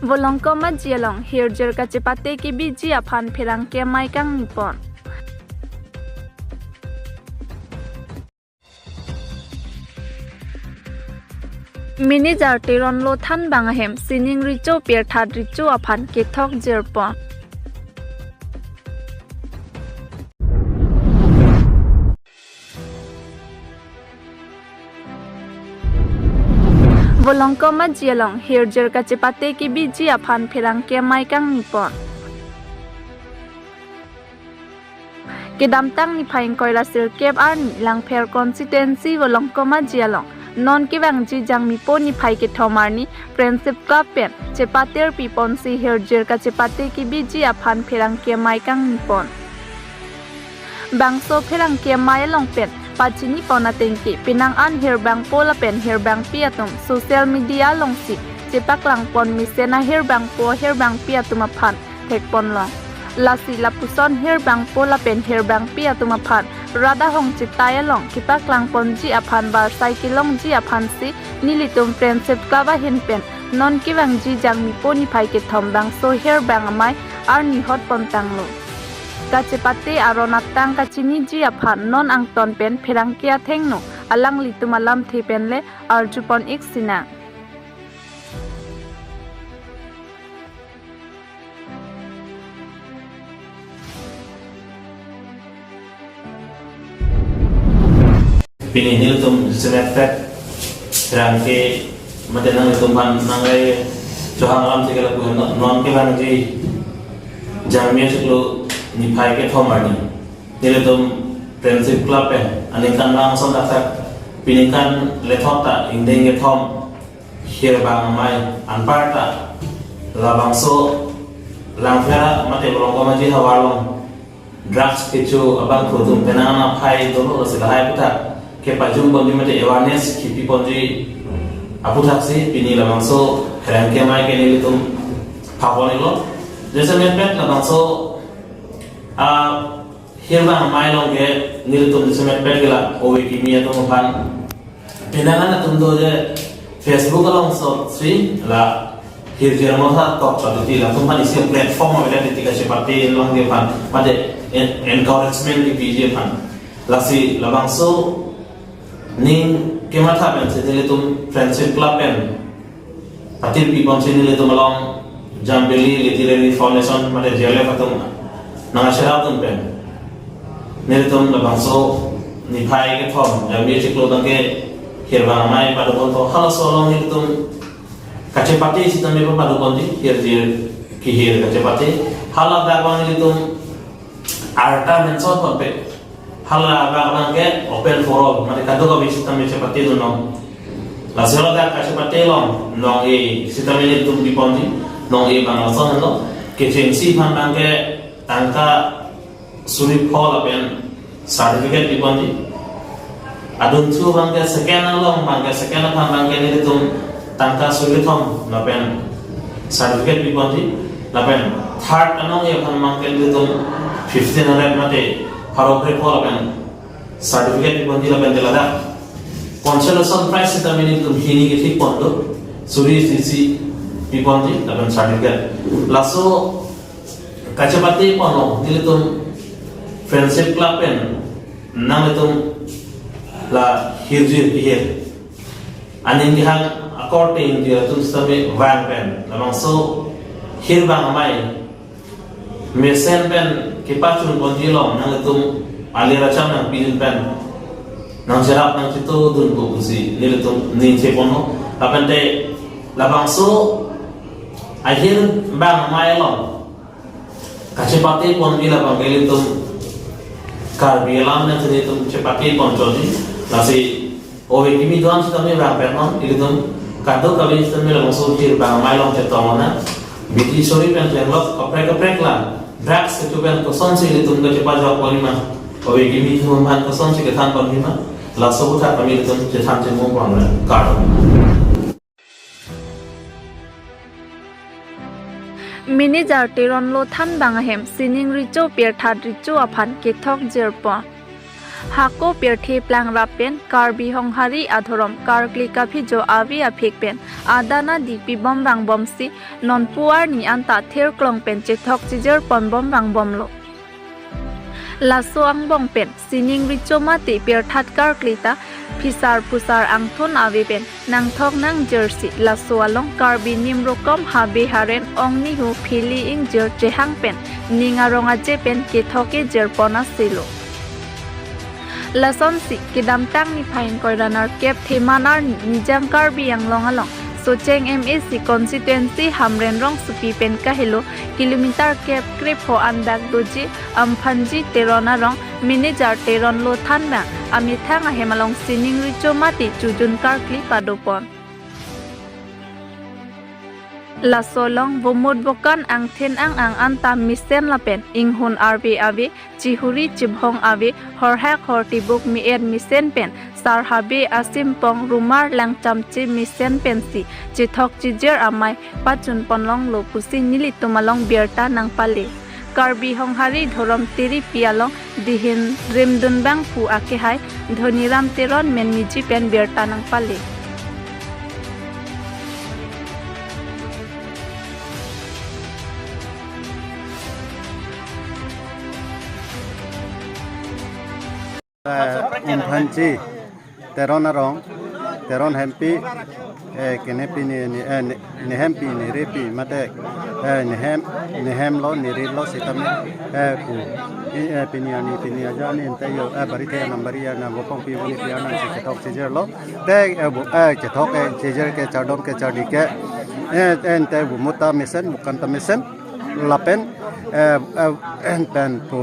Volongko ma jialong hirjer ka cepate ki biji aphan pherang ke mai kang nipon. Mini jar teron lo than bangahem sining richo per thad richo aphan ke thok jerpon. Volongko ma jialong hirjer ka cepate ki biji aphan pherang ke mai kang nipon. Kedam tang ni phaing koila sir kep ar ni lang pher constituency volongko ma jialong non ki bang ji jang mi po ni phai ke thomar ni friendship club pen chepater pipon si hirjer ka cepate ki biji aphan pherang ke mai kang nipon. Bangso pherang ke mai long pen pachini pona tengki pinang an hirbang pola pen hirbang piatum social media long si cepak lang pon misena hirbang po hirbang piatum aphan thek pon long lasi lapuson hirbang pola pen hirbang piatum aphan rada hong chitaya long kipak lang pon ji aphan bar cyclong ji aphan si nilitum friendship kaba hin pen non kibang ji jang mi poni phai ke thombang so hirbang amai ar ni hot pon tanglo kacepate aronatang kachini ji aphan non angton pen pherang kia thengno alang litumalam thi penle arjupon iksina Pini nilitum semepet pherang ke madenang litumban nangai johang alam segala ku non ke bang ji jamia seklo ni phai ke thomar ni nilitum friendship club pe anikan bang som datak pinikan lethota indeng ke thom hier bang mai anparta labang so langfera mate bolong ko maji hawalong drugs kichu abang khutum penana phai dolo silahai puta ke pajung bonji mate awareness kipi bonji aputak si pini labang so kherang ke mai ke nilitum phaponi lo jese mepet labang so hirba mai long ke nilitum semet pet gila owe kimia to mpan pinangan tum do je Facebook along so sri la hirjera motha top chati la tum pan isi platform avela ditika seperti long de pan pade encouragement di biji pan lasi labang so ning kematha ben se nilitum friendship club pen patir pi bon se nilitum along jambeli literary foundation mate jele patum nang asyaraw dun pen nilitum labang so ni phai ke thom jami chiklo dang ke hirbang mai padukon to hala solong nilitum kacepati sistem me padukon di hirjir ki hir kacepati hala dagwang nilitum arta menso kon pe hala bang ke open for all mate kadu ko sistem me cepati dun no la selo da kacepati long nong e sistem me nilitum di pondi nong e bang so no ke chensi phan bang ke tangka suri phol apen certificate di bondi adun thu bangke second long bangke second phan bangke ni tum tangka suri thom lapen certificate di bondi lapen third anong ye phan bangke ni tum 1500 mate harokre phol apen certificate di bondi lapen delada consolation prize ta mini tum hini ke thik pondo suri sisi di bondi lapen certificate laso kacepati pono nilitum friendship club pen nang litum la hirjir hir aning dihang according dia tum sabe van pen lamang so hir bang mai mesen pen kipachun bonjilong nang litum alira cham nang pidin pen nang jarap nang chitu dun ko busi nilitum ning che pono apante labang so ahir bang mai long kacepati pon bila bangkeli tum karbialam na tadi tum cepati pon jodi nasi owe kimi doan kita me bang pernon ili tum kado kabi kita me lang so jir bang mai long cetomona biti sorry pen lenglok kaprek la drugs itu pen koson si ili tum kecepat jawab polima owe kimi tum man koson si ketan polima la so buta kami tum cetan cemung pon kado Mini jar teron lo than bangahem sining richo per thad richo aphan ke thok jerpon hako pirthi plang rapen karbi honghari adhorom karkli kaphijo avi aphik pen adana dipi bom rang bomsi nonpuar ni anta ther klong pen chithok chijer pon bom rang bomlo laso ang bong pen sining richoma ti pir that karklita Pisar pusar angthon avi pen nang thok nang jersey laso along karbi nimrokom habe haren ongni hu phili ing jer chehang pen ninga ronga je pen ke thoke jer pona silo lason si kidam tang ni phain koiranar kep themanar nijang karbi yang long along socheng MSC constituency hamren rong supi pen kahilo kilometer kep krip ho andak doji amphanji terona rong manager teron lo thanma ami thanga hemalong sining richomati chujun karkli padopon la solong bomod bokan ang then ang anta misen lapen inghun RB ave chihuri chibhong ave horhak hortibuk mi ed misen pen sar habe asim pong rumar lang chamchi misen pensi chithok chijer amai pachun ponlong lo pusi nili tumalong bierta nang pale karbi honghari dhorom teri pialong dihin rimdun bang pu ake hai dhoniram teron men miji pen bierta nang pale Umpanji teron arong teron hempi kenepi ni hempi ni repi mate ni hem lo ni ri lo sitame ku pinia jani entayo barite nambaria na gopong pi boni piana se tok sejer lo te ke tok sejer ke chadom ke chadike ente bu muta mesen bukan tamesen lapen pen ku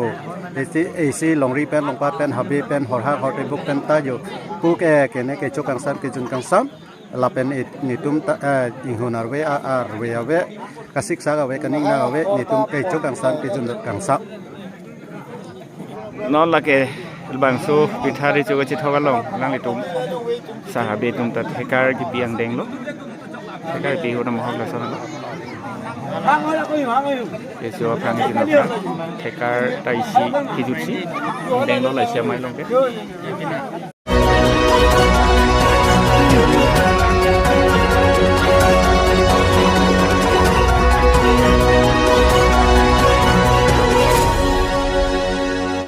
isi longri pen longpa pen habi pen horha horte buk pen tayo ku ke ne ke chokang san ke jun kang sam lapen nitum inghun arwe arwe ave kasik saga we kaning na ave nitum ke chokang san ke jun kang sam non la ke bang su bithari chu chi thogalong nang itum sahabe tum ta thekar ki piang deng lo thekar pi ho na mohok la sana Yeso kang ki na thekar taisi ki jutsi deng lo la sia mai long ke